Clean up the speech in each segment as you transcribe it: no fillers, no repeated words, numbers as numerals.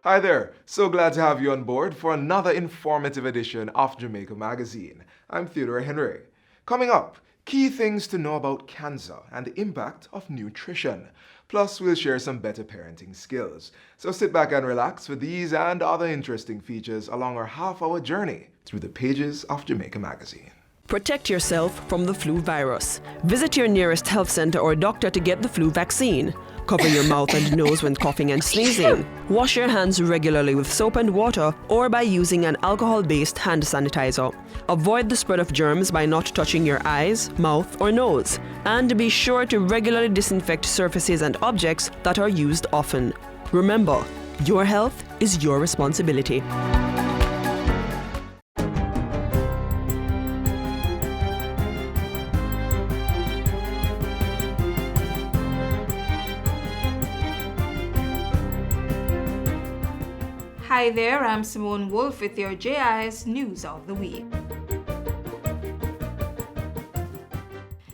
Hi there, so glad to have you on board for another informative edition of Jamaica Magazine. I'm Theodore Henry. Coming up, key things to know about cancer and the impact of nutrition. Plus, we'll share some better parenting skills. So sit back and relax for these and other interesting features along our half-hour journey through the pages of Jamaica Magazine. Protect yourself from the flu virus. Visit your nearest health center or doctor to get the flu vaccine. Cover your mouth and nose when coughing and sneezing. Wash your hands regularly with soap and water or by using an alcohol-based hand sanitizer. Avoid the spread of germs by not touching your eyes, mouth, or nose. And be sure to regularly disinfect surfaces and objects that are used often. Remember, your health is your responsibility. Hi there, I'm Simone Wolf with your JIS News of the Week.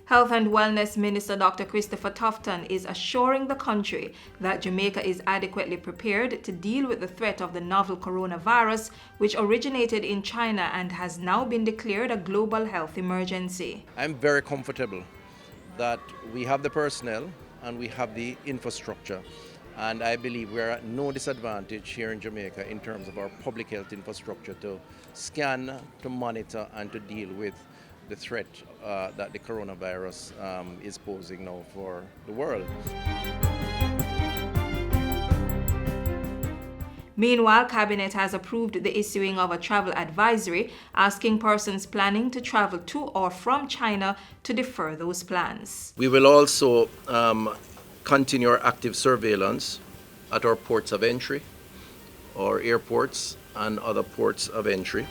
Health and Wellness Minister Dr. Christopher Tufton is assuring the country that Jamaica is adequately prepared to deal with the threat of the novel coronavirus, which originated in China and has now been declared a global health emergency. I'm very comfortable that we have the personnel and we have the infrastructure. And I believe we're at no disadvantage here in Jamaica in terms of our public health infrastructure to scan, to monitor, and to deal with the threat that the coronavirus is posing now for the world. Meanwhile, Cabinet has approved the issuing of a travel advisory asking persons planning to travel to or from China to defer those plans. We will also continue our active surveillance at our ports of entry, our airports, and other ports of entry.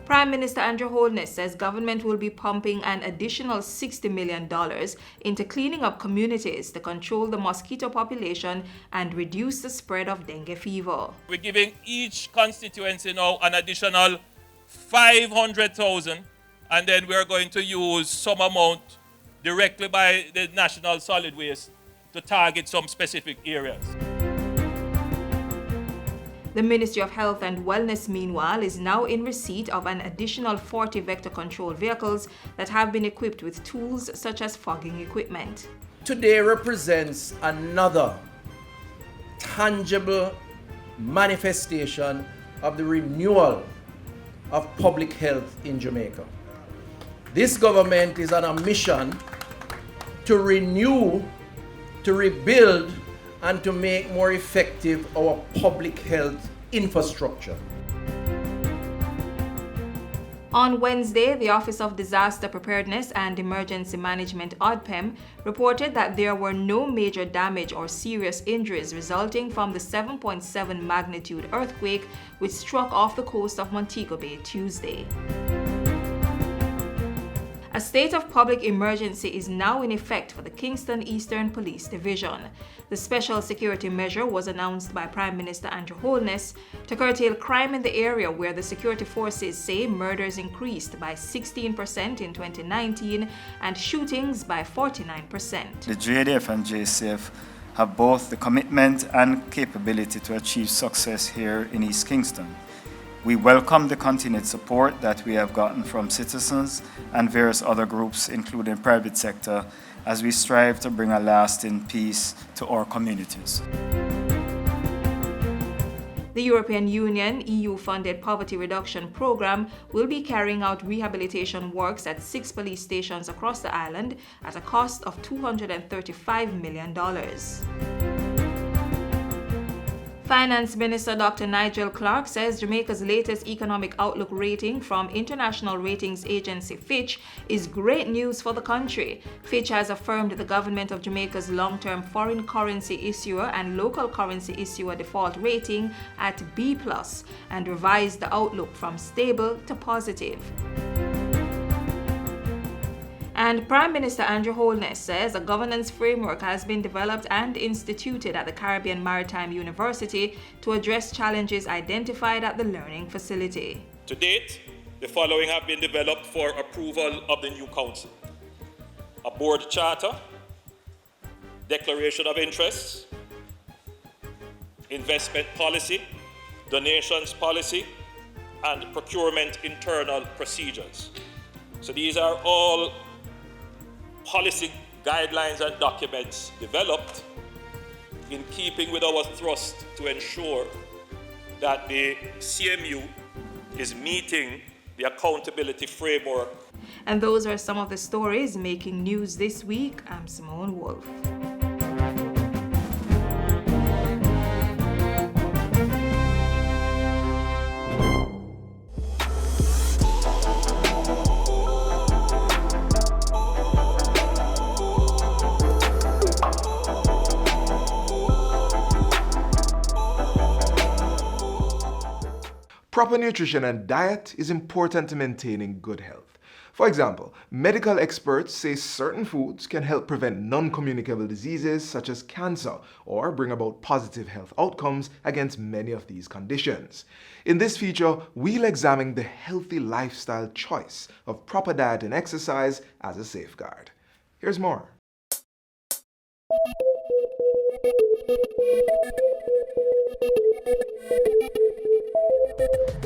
Prime Minister Andrew Holness says government will be pumping an additional $60 million into cleaning up communities to control the mosquito population and reduce the spread of dengue fever. We're giving each constituency now an additional 500,000, and then we're going to use some amount directly by the National Solid Waste to target some specific areas. The Ministry of Health and Wellness, meanwhile, is now in receipt of an additional 40 vector control vehicles that have been equipped with tools such as fogging equipment. Today represents another tangible manifestation of the renewal of public health in Jamaica. This government is on a mission to renew, to rebuild, and to make more effective our public health infrastructure. On Wednesday, the Office of Disaster Preparedness and Emergency Management OPM reported that there were no major damage or serious injuries resulting from the 7.7 magnitude earthquake which struck off the coast of Montego Bay Tuesday. A state of public emergency is now in effect for the Kingston Eastern Police Division. The special security measure was announced by Prime Minister Andrew Holness to curtail crime in the area where the security forces say murders increased by 16% in 2019 and shootings by 49%. The JDF and JCF have both the commitment and capability to achieve success here in East Kingston. We welcome the continued support that we have gotten from citizens and various other groups, including private sector, as we strive to bring a lasting peace to our communities. The European Union EU-funded poverty reduction program will be carrying out rehabilitation works at 6 police stations across the island at a cost of $235 million. Finance Minister Dr. Nigel Clarke says Jamaica's latest economic outlook rating from international ratings agency Fitch is great news for the country. Fitch has affirmed the government of Jamaica's long-term foreign currency issuer and local currency issuer default rating at B+ and revised the outlook from stable to positive. And Prime Minister Andrew Holness says a governance framework has been developed and instituted at the Caribbean Maritime University to address challenges identified at the learning facility. To date, the following have been developed for approval of the new council: a board charter, declaration of interests, investment policy, donations policy, and procurement internal procedures. So these are all policy guidelines and documents developed in keeping with our thrust to ensure that the CMU is meeting the accountability framework. And those are some of the stories making news this week. I'm Simone Wolf. Proper nutrition and diet is important to maintaining good health. For example, medical experts say certain foods can help prevent non-communicable diseases such as cancer or bring about positive health outcomes against many of these conditions. In this feature, we'll examine the healthy lifestyle choice of proper diet and exercise as a safeguard. Here's more.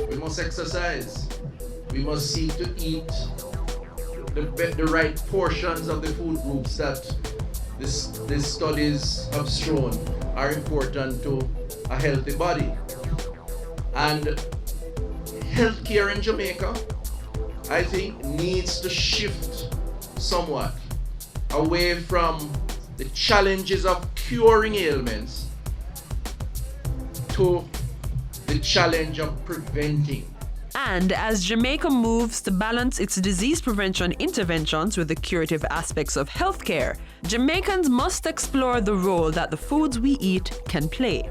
We must exercise. We must seek to eat the right portions of the food groups that these studies have shown are important to a healthy body. And healthcare in Jamaica, I think, needs to shift somewhat away from the challenges of curing ailments to the challenge of preventing. And as Jamaica moves to balance its disease prevention interventions with the curative aspects of healthcare, Jamaicans must explore the role that the foods we eat can play.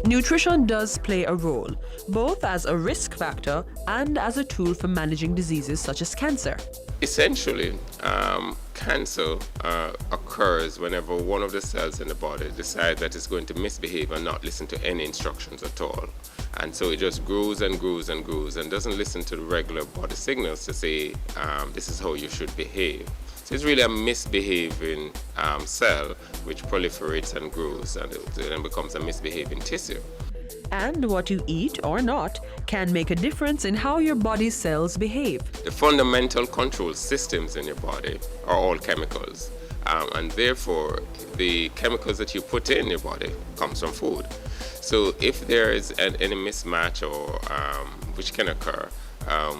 Nutrition does play a role, both as a risk factor and as a tool for managing diseases such as cancer. Essentially, cancer occurs whenever one of the cells in the body decides that it's going to misbehave and not listen to any instructions at all. And so it just grows and grows and grows and doesn't listen to the regular body signals to say, this is how you should behave. So it's really a misbehaving cell which proliferates and grows, and it then becomes a misbehaving tissue. And what you eat or not can make a difference in how your body's cells behave. The fundamental control systems in your body are all chemicals, and therefore the chemicals that you put in your body comes from food. So if there is any mismatch or which can occur,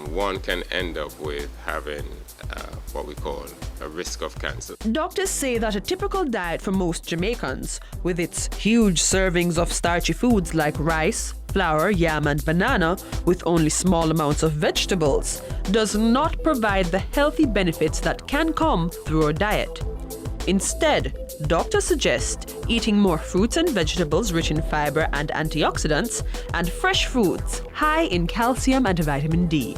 one can end up with having what we call a risk of cancer. Doctors say that a typical diet for most Jamaicans, with its huge servings of starchy foods like rice, flour, yam and banana, with only small amounts of vegetables, does not provide the healthy benefits that can come through a diet. Instead, doctors suggest eating more fruits and vegetables rich in fiber and antioxidants, and fresh foods high in calcium and vitamin D.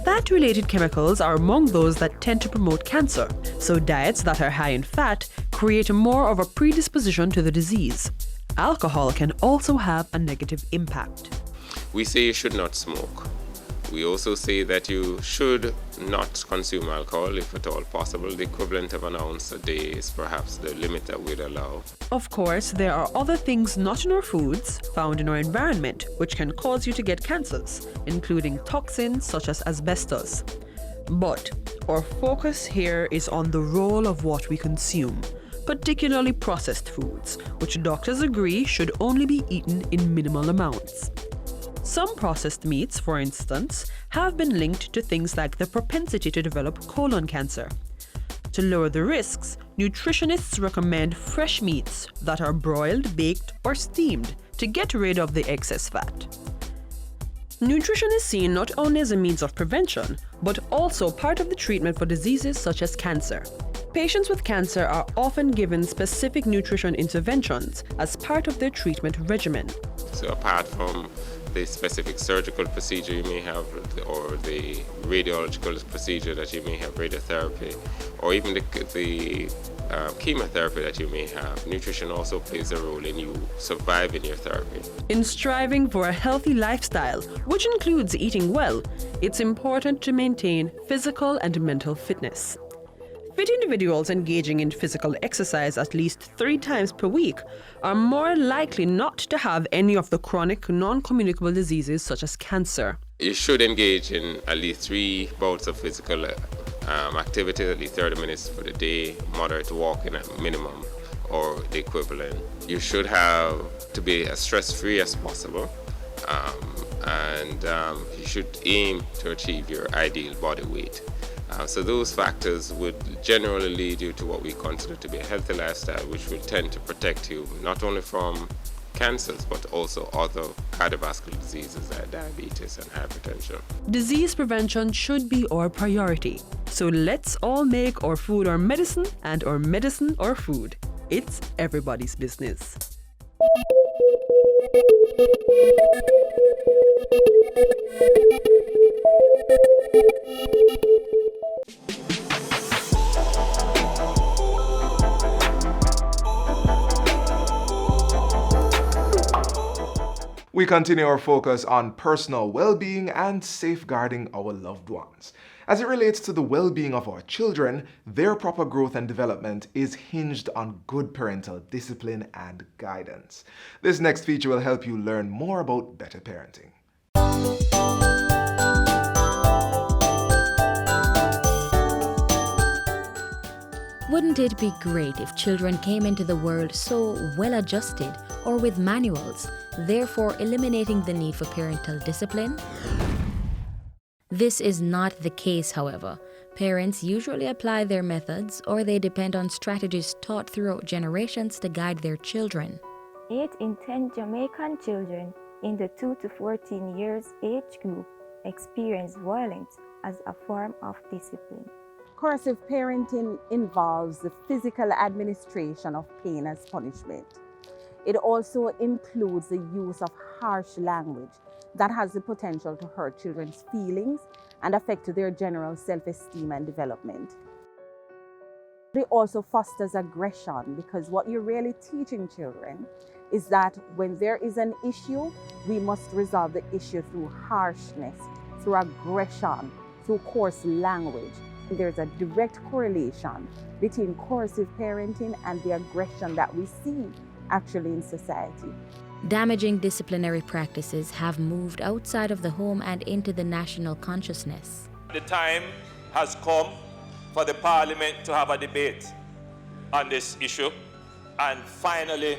Fat-related chemicals are among those that tend to promote cancer, so diets that are high in fat create more of a predisposition to the disease. Alcohol can also have a negative impact. We say you should not smoke. We also say that you should not consume alcohol if at all possible. The equivalent of an ounce a day is perhaps the limit that we'd allow. Of course, there are other things not in our foods, found in our environment, which can cause you to get cancers, including toxins such as asbestos. But our focus here is on the role of what we consume, particularly processed foods, which doctors agree should only be eaten in minimal amounts. Some processed meats, for instance, have been linked to things like the propensity to develop colon cancer. To lower the risks, nutritionists recommend fresh meats that are broiled, baked, or steamed to get rid of the excess fat. Nutrition is seen not only as a means of prevention, but also part of the treatment for diseases such as cancer. Patients with cancer are often given specific nutrition interventions as part of their treatment regimen. So apart from the specific surgical procedure you may have, or the radiological procedure that you may have, radiotherapy, or even the chemotherapy that you may have. Nutrition also plays a role in you surviving your therapy. In striving for a healthy lifestyle, which includes eating well, it's important to maintain physical and mental fitness. Fit individuals engaging in physical exercise at least 3 times per week are more likely not to have any of the chronic, non-communicable diseases such as cancer. You should engage in at least 3 bouts of physical activity, at least 30 minutes for the day, moderate walking at minimum or the equivalent. You should have to be as stress-free as possible, and you should aim to achieve your ideal body weight. So those factors would generally lead you to what we consider to be a healthy lifestyle, which will tend to protect you not only from cancers, but also other cardiovascular diseases like diabetes and hypertension. Disease prevention should be our priority. So let's all make our food our medicine and our medicine our food. It's everybody's business. We continue our focus on personal well-being and safeguarding our loved ones. As it relates to the well-being of our children, their proper growth and development is hinged on good parental discipline and guidance. This next feature will help you learn more about better parenting. Wouldn't it be great if children came into the world so well adjusted or with manuals, therefore eliminating the need for parental discipline? This is not the case, however. Parents usually apply their methods or they depend on strategies taught throughout generations to guide their children. 8 in 10 Jamaican children in the 2 to 14 years age group experience violence as a form of discipline. Coercive parenting involves the physical administration of pain as punishment. It also includes the use of harsh language that has the potential to hurt children's feelings and affect their general self-esteem and development. It also fosters aggression, because what you're really teaching children is that when there is an issue, we must resolve the issue through harshness, through aggression, through coarse language. There's a direct correlation between coercive parenting and the aggression that we see actually in society. Damaging disciplinary practices have moved outside of the home and into the national consciousness. The time has come for the Parliament to have a debate on this issue and finally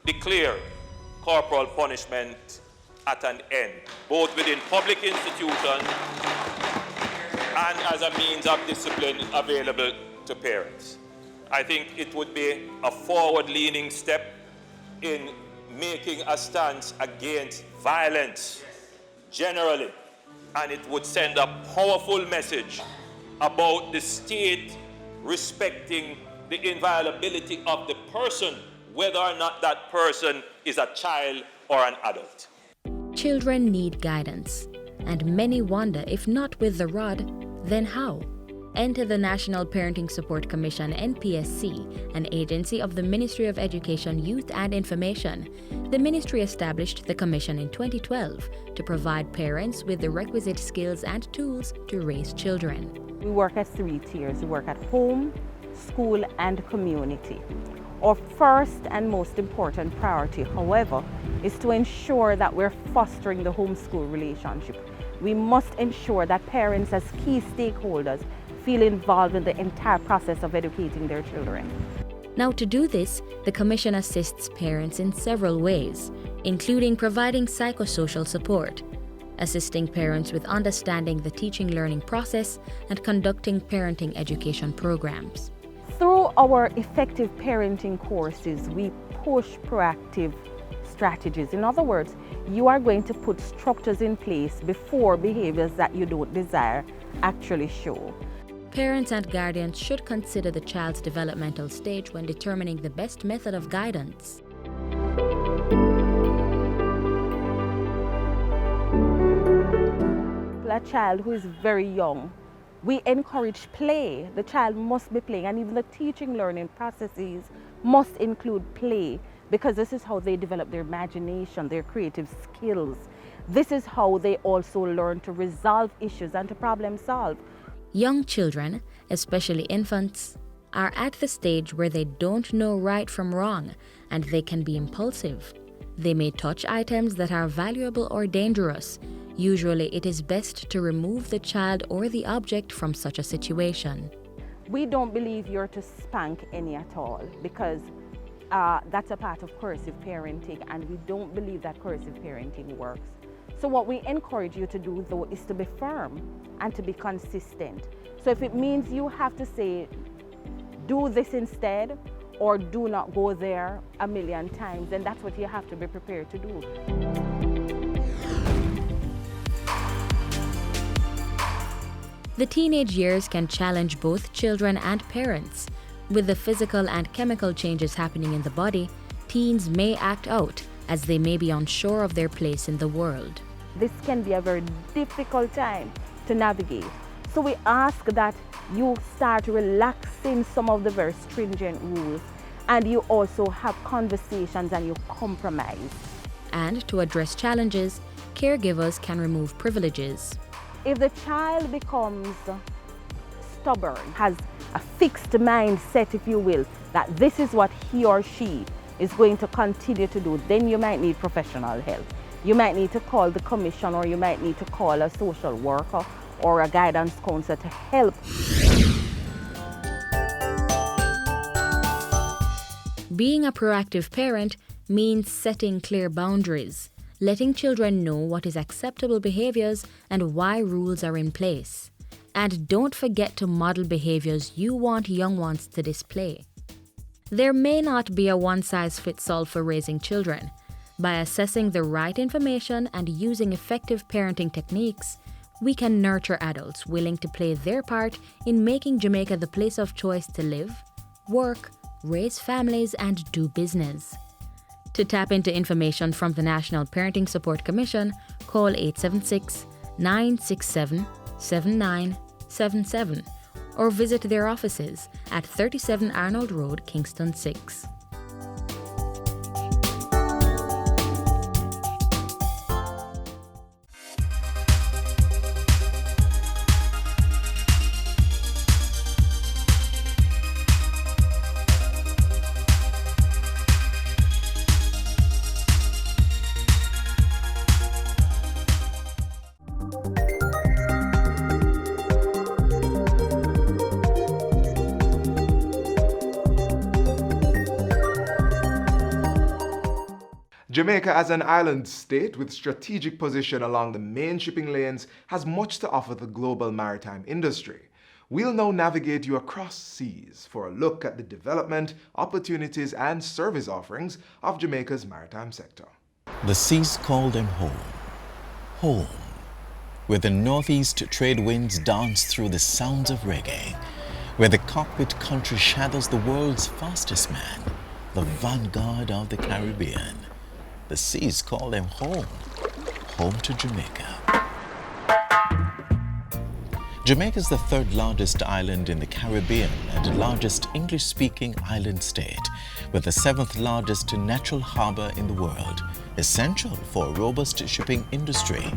declare corporal punishment at an end, both within public institutions and as a means of discipline available to parents. I think it would be a forward-leaning step in making a stance against violence generally, and it would send a powerful message about the state respecting the inviolability of the person, whether or not that person is a child or an adult. Children need guidance, and many wonder if not with the rod, then how? Enter the National Parenting Support Commission, NPSC, an agency of the Ministry of Education, Youth and Information. The ministry established the commission in 2012 to provide parents with the requisite skills and tools to raise children. We work at 3 tiers. We work at home, school, and community. Our first and most important priority, however, is to ensure that we're fostering the home-school relationship. We must ensure that parents as key stakeholders feel involved in the entire process of educating their children. Now, to do this, the Commission assists parents in several ways, including providing psychosocial support, assisting parents with understanding the teaching-learning process, and conducting parenting education programs. Through our effective parenting courses, we push proactive strategies. In other words, you are going to put structures in place before behaviors that you don't desire actually show. Parents and guardians should consider the child's developmental stage when determining the best method of guidance. a child who is very young, we encourage play. The child must be playing, and even the teaching learning processes must include play, because this is how they develop their imagination, their creative skills. This is how they also learn to resolve issues and to problem solve. Young children, especially infants, are at the stage where they don't know right from wrong, and they can be impulsive. They may touch items that are valuable or dangerous. Usually it is best to remove the child or the object from such a situation. We don't believe you're to spank any at all, because that's a part of coercive parenting, and we don't believe that coercive parenting works. So what we encourage you to do, though, is to be firm and to be consistent. So if it means you have to say, do this instead, or do not go there a million times, then that's what you have to be prepared to do. The teenage years can challenge both children and parents. With the physical and chemical changes happening in the body, teens may act out as they may be unsure of their place in the world. This can be a very difficult time to navigate. So we ask that you start relaxing some of the very stringent rules, and you also have conversations and you compromise. And to address challenges, caregivers can remove privileges. If the child becomes stubborn, has a fixed mindset, if you will, that this is what he or she is going to continue to do, then you might need professional help. You might need to call the commission, or you might need to call a social worker or a guidance counselor to help. Being a proactive parent means setting clear boundaries, letting children know what is acceptable behaviors and why rules are in place. And don't forget to model behaviors you want young ones to display. There may not be a one-size-fits-all for raising children. By assessing the right information and using effective parenting techniques, we can nurture adults willing to play their part in making Jamaica the place of choice to live, work, raise families, and do business. To tap into information from the National Parenting Support Commission, call 876-967-7977 or visit their offices at 37 Arnold Road, Kingston 6. Jamaica, as an island state with strategic position along the main shipping lanes, has much to offer the global maritime industry. We'll now navigate you across seas for a look at the development, opportunities, and service offerings of Jamaica's maritime sector. The seas call them home. Home. Where the northeast trade winds dance through the sounds of reggae. Where the cockpit country shadows the world's fastest man. The vanguard of the Caribbean. The seas call them home. Home to Jamaica. Jamaica is the third largest island in the Caribbean and the largest English-speaking island state, with the seventh largest natural harbor in the world, essential for a robust shipping industry.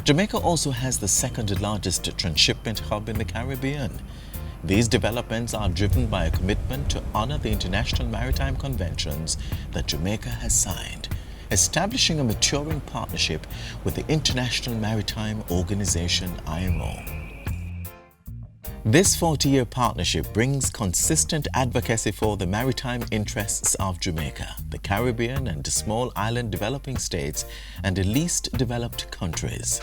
Jamaica also has the second largest transshipment hub in the Caribbean. These developments are driven by a commitment to honor the international maritime conventions that Jamaica has signed, establishing a maturing partnership with the International Maritime Organization, IMO. This 40-year partnership brings consistent advocacy for the maritime interests of Jamaica, the Caribbean and small island developing states, and the least developed countries.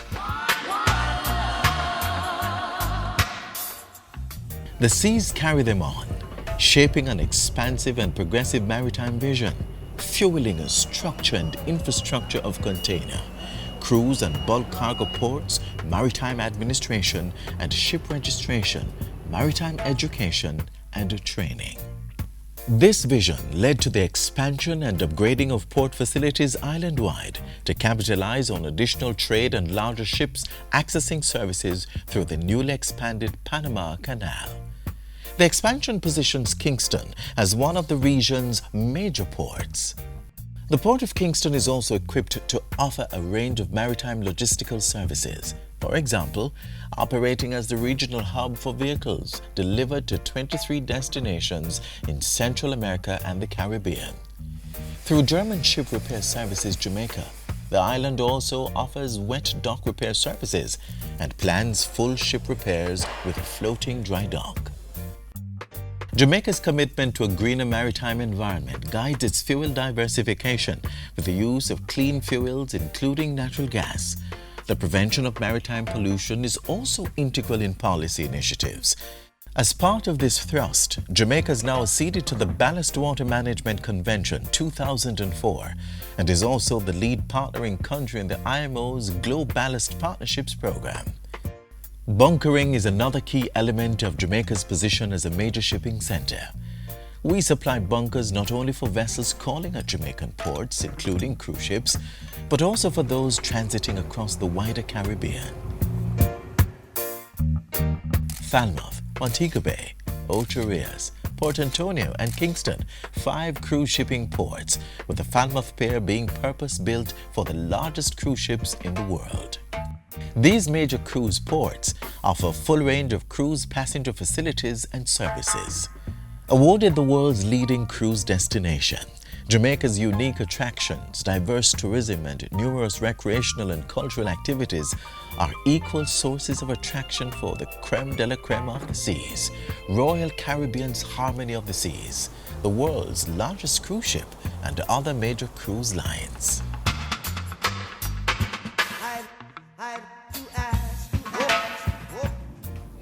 The seas carry them on, shaping an expansive and progressive maritime vision, fueling a structure and infrastructure of container, cruise and bulk cargo ports, maritime administration and ship registration, maritime education and training. This vision led to the expansion and upgrading of port facilities island-wide to capitalize on additional trade and larger ships accessing services through the newly expanded Panama Canal. The expansion positions Kingston as one of the region's major ports. The Port of Kingston is also equipped to offer a range of maritime logistical services, for example, operating as the regional hub for vehicles delivered to 23 destinations in Central America and the Caribbean. Through German Ship Repair Services Jamaica, the island also offers wet dock repair services and plans full ship repairs with a floating dry dock. Jamaica's commitment to a greener maritime environment guides its fuel diversification with the use of clean fuels, including natural gas. The prevention of maritime pollution is also integral in policy initiatives. As part of this thrust, Jamaica is now acceded to the Ballast Water Management Convention 2004 and is also the lead partnering country in the IMO's Globe Ballast Partnerships program. Bunkering is another key element of Jamaica's position as a major shipping center. We supply bunkers not only for vessels calling at Jamaican ports, including cruise ships, but also for those transiting across the wider Caribbean. Falmouth, Montego Bay, Ocho Rios, Port Antonio and Kingston, 5 cruise shipping ports, with the Falmouth Pier being purpose-built for the largest cruise ships in the world. These major cruise ports offer a full range of cruise passenger facilities and services. Awarded the world's leading cruise destination, Jamaica's unique attractions, diverse tourism and numerous recreational and cultural activities are equal sources of attraction for the creme de la creme of the seas, Royal Caribbean's Harmony of the Seas, the world's largest cruise ship and other major cruise lines.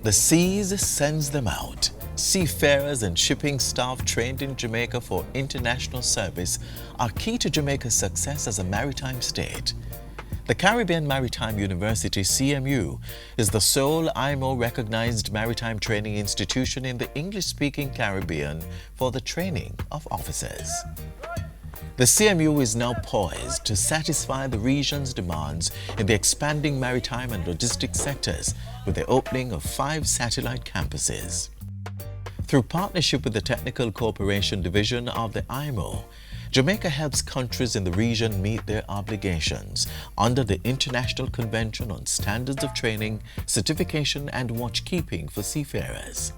The seas sends them out. Seafarers and shipping staff trained in Jamaica for international service are key to Jamaica's success as a maritime state. The Caribbean Maritime University, CMU, is the sole IMO-recognized maritime training institution in the English-speaking Caribbean for the training of officers. The CMU is now poised to satisfy the region's demands in the expanding maritime and logistics sectors with the opening of 5 satellite campuses. Through partnership with the Technical Cooperation Division of the IMO, Jamaica helps countries in the region meet their obligations under the International Convention on Standards of Training, Certification and Watchkeeping for Seafarers.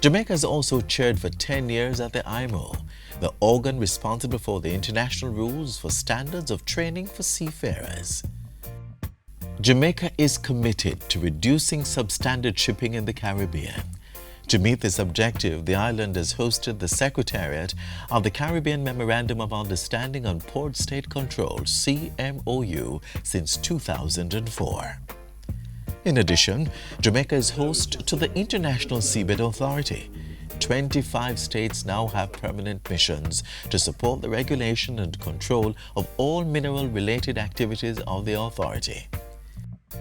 Jamaica has also chaired for 10 years at the IMO, the organ responsible for the international rules for standards of training for seafarers. Jamaica is committed to reducing substandard shipping in the Caribbean. To meet this objective, the island has hosted the Secretariat of the Caribbean Memorandum of Understanding on Port State Control, CMOU, since 2004. In addition, Jamaica is host to the International Seabed Authority. 25 states now have permanent missions to support the regulation and control of all mineral-related activities of the authority.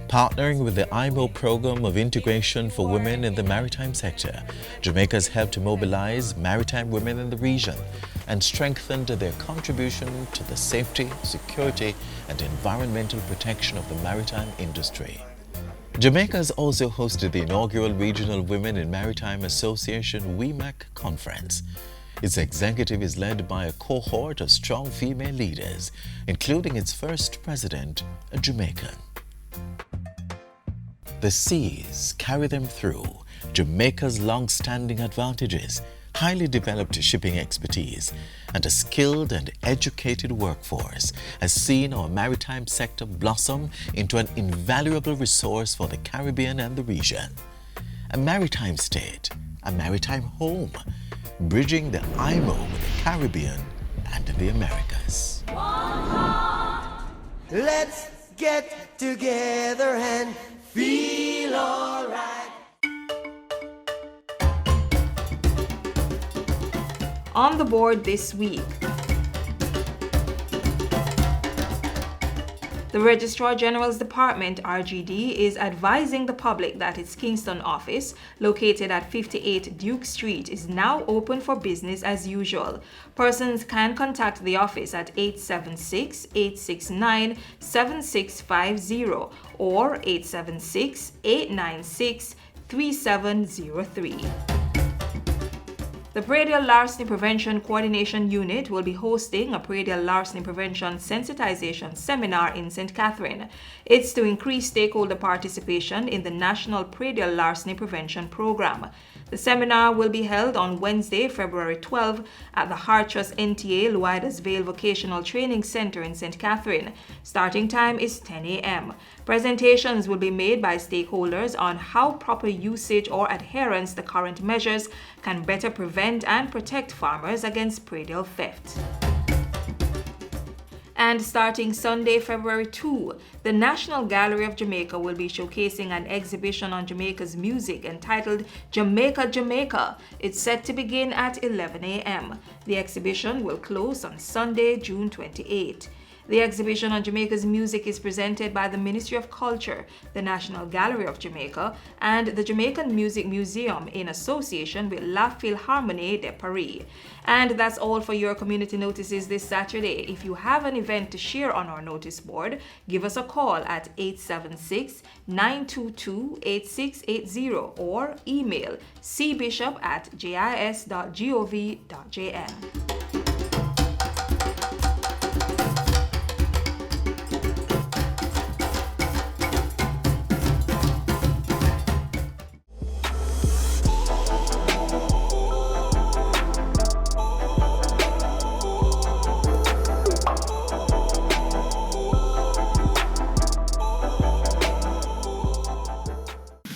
Partnering with the IMO Program of Integration for Women in the Maritime Sector, Jamaica has helped to mobilize maritime women in the region and strengthened their contribution to the safety, security and environmental protection of the maritime industry. Jamaica has also hosted the inaugural Regional Women in Maritime Association WEMAC conference. Its executive is led by a cohort of strong female leaders, including its first president, a Jamaican. The seas carry them through. Jamaica's long-standing advantages, highly developed shipping expertise, and a skilled and educated workforce has seen our maritime sector blossom into an invaluable resource for the Caribbean and the region. A maritime state, a maritime home, bridging the IMO with the Caribbean and the Americas. Let's get together and feel alright. On the board this week, The Registrar General's Department, RGD, is advising the public that its Kingston office, located at 58 Duke Street, is now open for business as usual. Persons can contact the office at 876-869-7650 or 876-896-3703. The Predial Larceny Prevention Coordination Unit will be hosting a Predial Larceny Prevention Sensitization Seminar in St. Catherine. It's to increase stakeholder participation in the National Predial Larceny Prevention Program. The seminar will be held on Wednesday, February 12 at the Hartrust NTA Luidas Vale Vocational Training Center in St. Catherine. Starting time is 10 a.m. Presentations will be made by stakeholders on how proper usage or adherence to current measures can better prevent and protect farmers against predial theft. And starting Sunday, February 2, the National Gallery of Jamaica will be showcasing an exhibition on Jamaica's music entitled Jamaica, Jamaica. It's set to begin at 11 a.m. The exhibition will close on Sunday, June 28. The exhibition on Jamaica's music is presented by the Ministry of Culture, the National Gallery of Jamaica, and the Jamaican Music Museum in association with La Philharmonie de Paris. And that's all for your community notices this Saturday. If you have an event to share on our notice board, give us a call at 876-922-8680 or email cbishop@jis.gov.jm.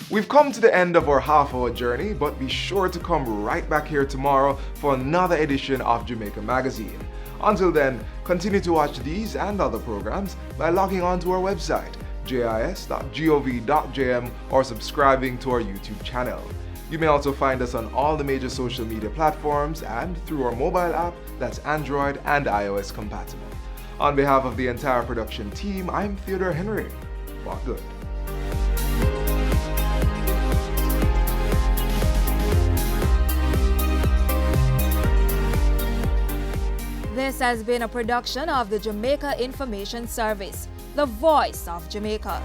We've come to the end of our half-hour journey, but be sure to come right back here tomorrow for another edition of Jamaica Magazine. Until then, continue to watch these and other programs by logging on to our website, jis.gov.jm, or subscribing to our YouTube channel. You may also find us on all the major social media platforms and through our mobile app that's Android and iOS compatible. On behalf of the entire production team, I'm Theodore Henry. Walk good. This has been a production of the Jamaica Information Service, the voice of Jamaica.